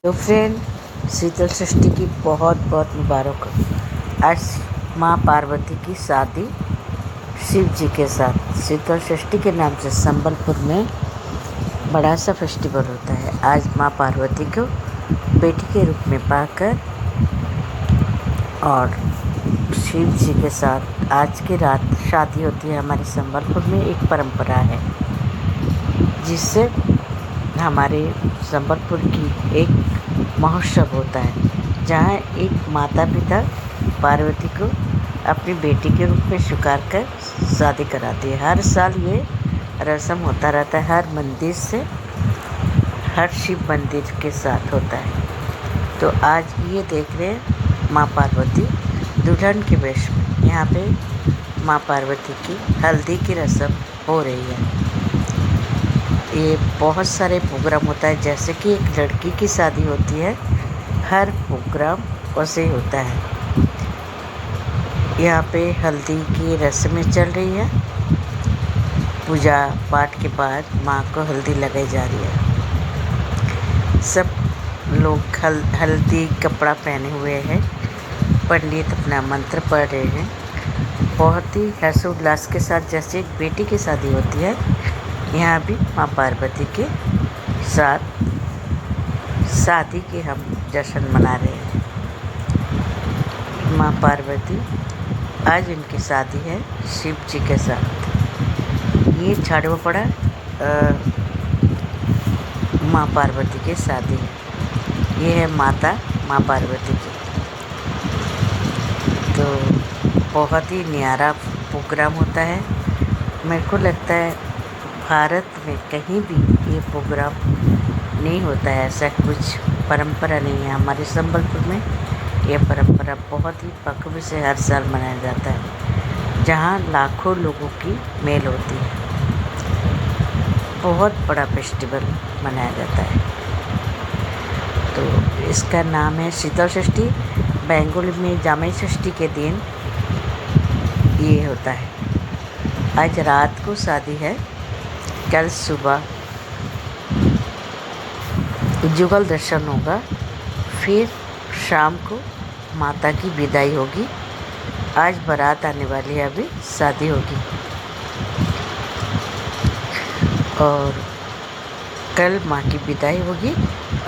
तो फ्रेंड, शीतल षष्ठी की बहुत बहुत मुबारक हो। आज माँ पार्वती की शादी शिव जी के साथ शीतल षष्ठी के नाम से संबलपुर में बड़ा सा फेस्टिवल होता है। आज माँ पार्वती को बेटी के रूप में पाकर और शिव जी के साथ आज की रात शादी होती है। हमारे संबलपुर में एक परंपरा है जिससे हमारे संबलपुर की एक महोत्सव होता है, जहाँ एक माता पिता पार्वती को अपनी बेटी के रूप में स्वीकार कर शादी कराती है। हर साल ये रस्म होता रहता है, हर मंदिर से, हर शिव मंदिर के साथ होता है। तो आज ये देख रहे हैं माँ पार्वती दुल्हन के वेश में। यहाँ पे माँ पार्वती की हल्दी की रस्म हो रही है। ये बहुत सारे प्रोग्राम होता है, जैसे कि एक लड़की की शादी होती है, हर प्रोग्राम वैसे ही होता है। यहाँ पे हल्दी की रस्में चल रही है। पूजा पाठ के बाद माँ को हल्दी लगाई जा रही है। सब लोग हल्दी कपड़ा पहने हुए हैं। पंडित अपना मंत्र पढ़ रहे हैं। बहुत ही हर्षोल्लास के साथ, जैसे एक बेटी की शादी होती है, यहाँ भी माँ पार्वती के साथ शादी के हम जश्न मना रहे हैं। माँ पार्वती, आज उनकी शादी है शिव जी के साथ। ये छाड़वा पड़ा माँ पार्वती की शादी है। ये है माता माँ पार्वती की। तो बहुत ही न्यारा प्रोग्राम होता है। मेरे को लगता है भारत में कहीं भी ये प्रोग्राम नहीं होता है। ऐसा कुछ परंपरा नहीं है। हमारे संबलपुर में ये परंपरा बहुत ही पक्व से हर साल मनाया जाता है, जहाँ लाखों लोगों की मेल होती है। बहुत बड़ा फेस्टिवल मनाया जाता है। तो इसका नाम है शीतल षष्ठी। बंगाल में जामाई षष्ठी के दिन ये होता है। आज रात को शादी है, कल सुबह जुगल दर्शन होगा, फिर शाम को माता की विदाई होगी। आज बारात आने वाली है, अभी शादी होगी। और कल माँ की विदाई होगी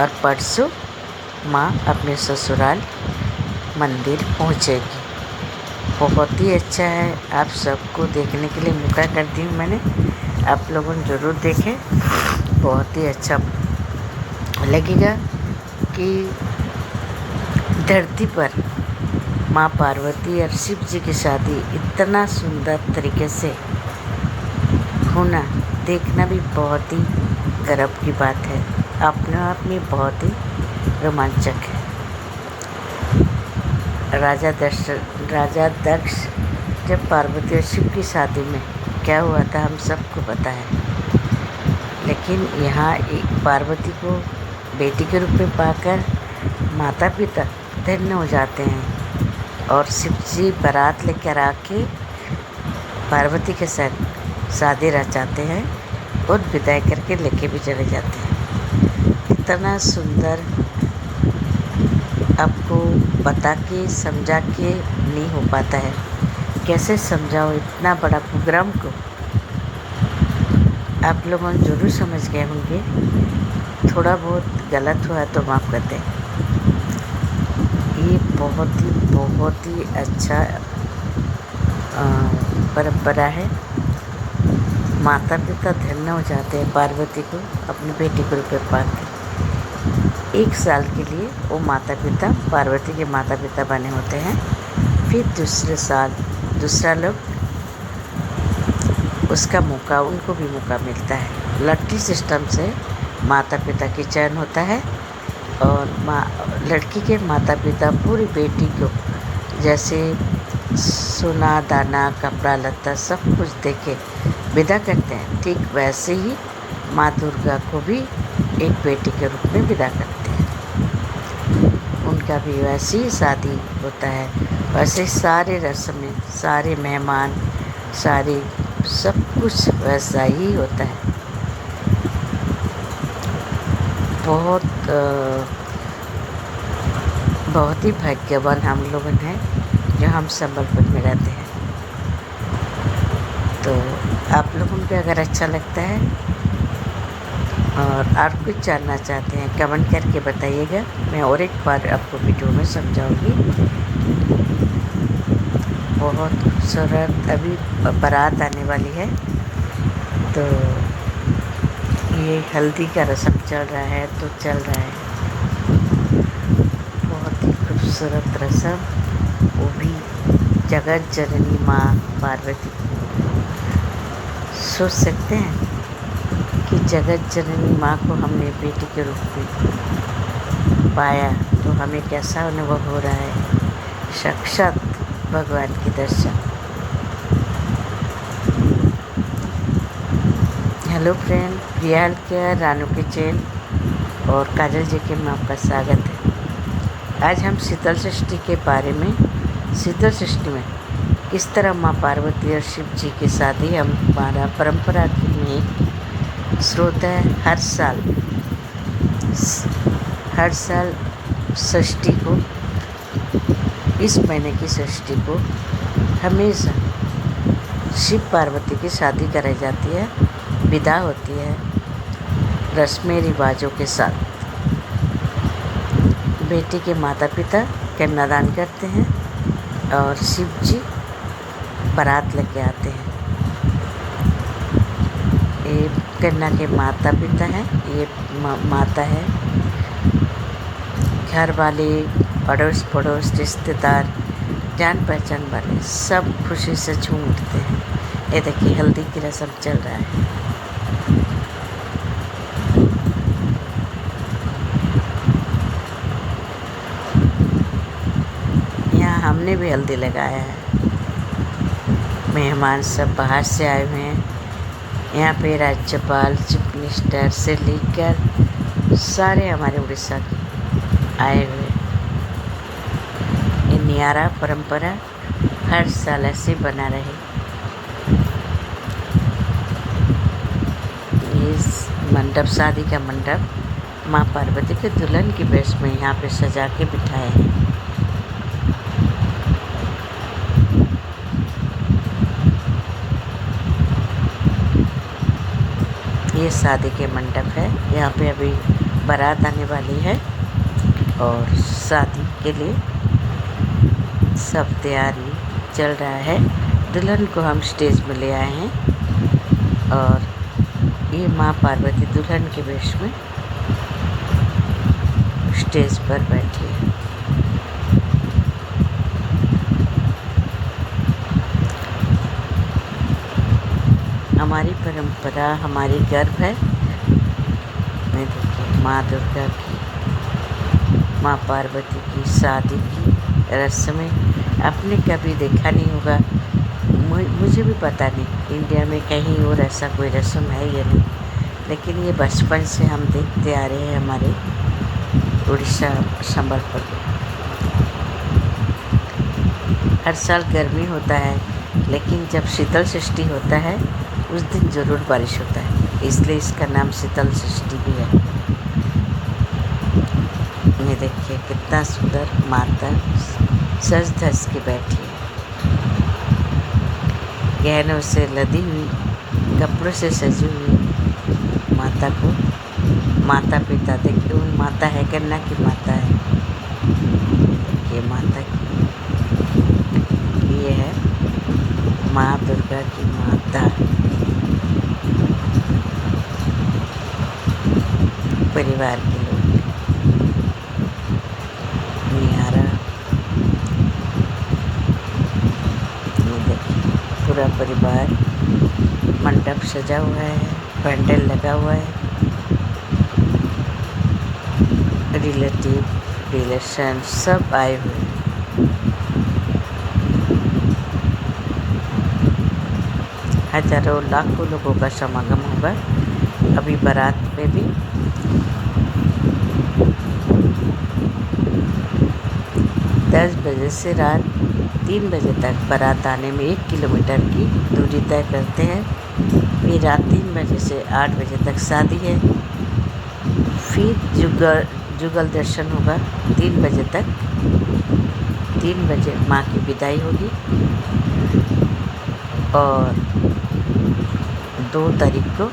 और परसों माँ अपने ससुराल मंदिर पहुँचेगी। बहुत ही अच्छा है। आप सबको देखने के लिए मौका करती हूँ मैंने। आप लोगों ने ज़रूर देखें। बहुत ही अच्छा लगेगा कि धरती पर माँ पार्वती और शिव जी की शादी इतना सुंदर तरीके से होना, देखना भी बहुत ही गर्व की बात है। अपने आप में बहुत ही रोमांचक है। राजा दक्ष जब पार्वती और शिव की शादी में क्या हुआ था, हम सबको पता है। लेकिन यहाँ एक पार्वती को बेटी के रूप में पाकर माता पिता धन्य हो जाते हैं और शिव जी बारात लेकर आके पार्वती के साथ शादी रचाते हैं और विदाई करके लेके भी चले जाते हैं। इतना सुंदर आपको बता के समझा के नहीं हो पाता है। कैसे समझाओ इतना बड़ा प्रोग्राम को। आप लोगों ज़रूर समझ गए होंगे। थोड़ा बहुत गलत हुआ तो माफ़ कर दें। ये बहुत ही अच्छा परंपरा है। माता पिता धन्य हो जाते हैं पार्वती को अपनी बेटी के रूप में पाकर। एक साल के लिए वो माता पिता पार्वती के माता पिता बने होते हैं। फिर दूसरे साल दूसरा लोग उसका मौका, उनको भी मौका मिलता है। लॉटरी सिस्टम से माता पिता की चयन होता है और लड़की के माता पिता पूरी बेटी को जैसे सोना दाना कपड़ा लत्ता सब कुछ देके विदा करते हैं, ठीक वैसे ही माँ दुर्गा को भी एक बेटी के रूप में विदा करते हैं। उनका भी वैसी ही शादी होता है। वैसे सारे रस्में, सारे मेहमान, सारे सब कुछ वैसा ही होता है। बहुत बहुत ही भाग्यवान हम लोग हैं जो हम संबलपुर में रहते हैं। तो आप लोगों को अगर अच्छा लगता है और कुछ जानना चाहते हैं कमेंट करके बताइएगा। मैं और एक बार आपको वीडियो में समझाऊंगी। बहुत खूबसूरत अभी बारात आने वाली है, तो ये हल्दी का रस्म चल रहा है तो चल रहा है। बहुत ही खूबसूरत रस्म, वो भी जगत जननी माँ पार्वती। सोच सकते हैं कि जगत जननी माँ को हमने बेटी के रूप में पाया तो हमें कैसा अनुभव हो रहा है। साक्षात भगवान के दर्शन। हेलो फ्रेंड, प्रिया हेल्थकेयर, रानू किचन और काजल जी के में आपका स्वागत है। आज हम शीतल षष्ठी के बारे में, शीतल षष्ठी में किस तरह माँ पार्वती और शिव जी की शादी हमारा परंपरा में एक स्रोत है। हर साल षष्ठी को, इस महीने की षष्ठी को हमेशा शिव पार्वती की शादी कराई जाती है, विदा होती है रस्में रिवाजों के साथ। बेटी के माता पिता कन्यादान करते हैं और शिव जी बारात लेके आते हैं। ये कन्या के माता पिता हैं, ये माता है। घर वाले, अड़ोस पड़ोस, रिश्तेदार, जान पहचान वाले सब खुशी से झूम उठते हैं। ये देखिए हल्दी की रस्म चल रहा है। यहाँ हमने भी हल्दी लगाया है। मेहमान सब बाहर से आए हुए हैं। यहाँ पे राज्यपाल, चीफ मिनिस्टर से लेकर सारे हमारे उड़ीसा के आए हुए। ये नियारा परंपरा हर साल ऐसे बना रहे। इस मंडप, शादी का मंडप माँ पार्वती के दुल्हन की वेश में यहाँ पे सजा के बिठाए हैं। ये शादी के मंडप है। यहाँ पे अभी बारात आने वाली है और शादी के लिए सब तैयारी चल रहा है। दुल्हन को हम स्टेज में ले आए हैं और ये माँ पार्वती दुल्हन के वेश में स्टेज पर बैठी है। हमारी परंपरा, हमारी गर्व है। मैं देखिए माँ दुर्गा की, माँ पार्वती की शादी की रस्में आपने कभी देखा नहीं होगा, मुझे भी पता नहीं इंडिया में कहीं और ऐसा कोई रस्म है या नहीं, लेकिन ये बचपन से हम देखते आ रहे हैं हमारे उड़ीसा संबलपुर में। हर साल गर्मी होता है, लेकिन जब शीतल षष्ठी होता है उस दिन ज़रूर बारिश होता है, इसलिए इसका नाम शीतल षष्ठी भी है। ये देखिए कितना सुंदर माता सज धज के बैठी है, गहनों से लदी हुई, कपड़ों से सजी हुई माता को माता पिता देखिए। उन माता है, कन्या की माता है। ये माता की, ये है माँ दुर्गा की माता। परिवार के लोग नियारा, ये देखिए पूरा परिवार, मंडप सजा हुआ है, पैंडल लगा हुआ है। रिलेटिव, रिलेशन सब आए हुए हैं। हजारों लाखों लोगों का समागम होगा अभी बारात में भी। दस बजे से रात 3 बजे तक बारात आने में 1 किलोमीटर की दूरी तय करते हैं। फिर रात 3 बजे से 8 बजे तक शादी है। फिर जो जुगल दर्शन होगा 3 बजे तक। 3 बजे माँ की विदाई होगी और 2 तारीख को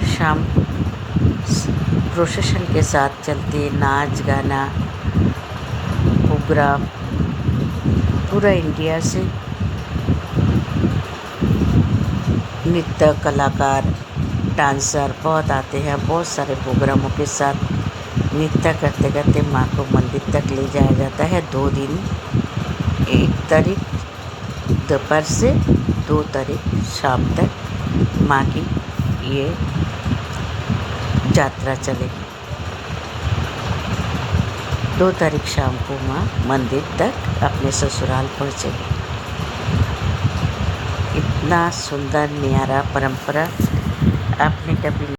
शाम प्रोसेशन के साथ चलते नाच गाना प्रोग्राम पूरा इंडिया से नृत्य कलाकार डांसर बहुत आते हैं। बहुत सारे प्रोग्रामों के साथ नृत्य करते करते माँ को मंदिर तक ले जाया जाता है। 2 दिन 1 तारीख दोपहर से 2 तारीख शाम तक माँ की ये यात्रा चलेगी। 2 तारीख शाम को माँ मंदिर तक अपने ससुराल पहुँचेगी। इतना सुंदर न्यारा परंपरा आपने कभी